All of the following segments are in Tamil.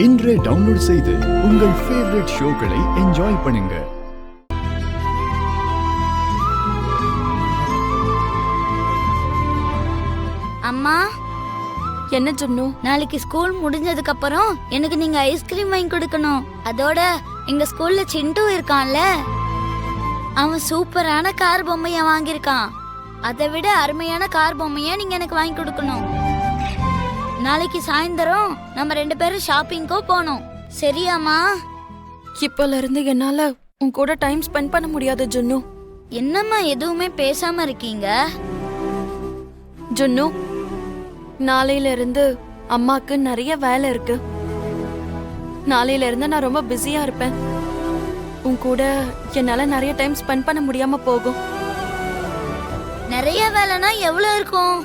இன்றே டவுன்லோட் செய்து உங்கள் ஃபேவரட் ஷோக்களை என்ஜாய் பண்ணுங்க. அம்மா, என்ன ஜுன்னு? நாளைக்கு ஸ்கூல் முடிஞ்சதுக்கு அப்புறம் எனக்கு நீங்க ஐஸ்கிரீம் வாங்கி கொடுக்கணும். அதோட எங்க ஸ்கூல்ல சிண்டு இருக்கான்ல, அவன் சூப்பரான கார் பொம்மைய வாங்கியிருக்கான். அதை விட அருமையான கார் பொம்மைய நீங்க எனக்கு வாங்கி கொடுக்கணும். நாளைக்கு சாயந்தரம் நம்ம 2 பேரும் ஷாப்பிங்கோ போனோம். சரியாமா? இப்பல இருந்து என்னால உன் கூட டைம் ஸ்பெண்ட் பண்ண முடியாது ஜுன்னு. என்னம்மா எதுவுமே பேசாம இருக்கீங்க? ஜுன்னு, நாளையில இருந்து அம்மாக்கு நிறைய வேலை இருக்கு. நாளையில இருந்து நான் ரொம்ப பிஸியா இருப்பேன். உன் கூட என்னால நிறைய டைம் ஸ்பெண்ட் பண்ண முடியாம போகும். நிறைய வேலைனா எவ்வளவு இருக்கும்?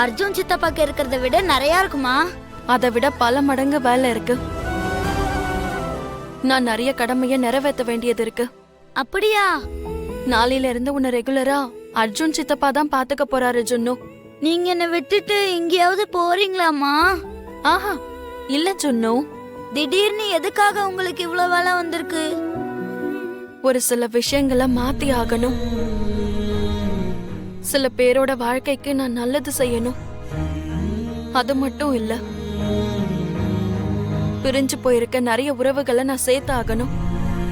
அர்ஜுன் சித்தப்பாக்கு இருக்கிறத விட நிறைய இருக்குமா? அதை விட பல மடங்கு வேலை இருக்கு. நான் நிறைய கடமைய நிறைவேற்ற வேண்டியது இருக்கு. அப்படியா? நாளையில இருந்து உன்னை ரெகுலரா அர்ஜுன் சித்தப்பா தான் பாத்துக்க போறாரு ஜுன்னு. நீங்க என்ன விட்டுட்டு எங்கேயாவது போறீங்களாமா? ஆஹா, இல்ல ஜுன்னு. திடீர்னு எதுக்காக உங்களுக்கு இவ்வளவு வேலை வந்திருக்கு? ஒரு சில விஷயங்களை மாத்தி ஆகணும். சில பேரோட வாழ்க்கைக்கு நான் நல்லது செய்யணும். அது மட்டும் இல்ல, பிரிஞ்சு போயிருக்க நிறைய உறவுகளை நான் சேர்த்து ஆகணும்.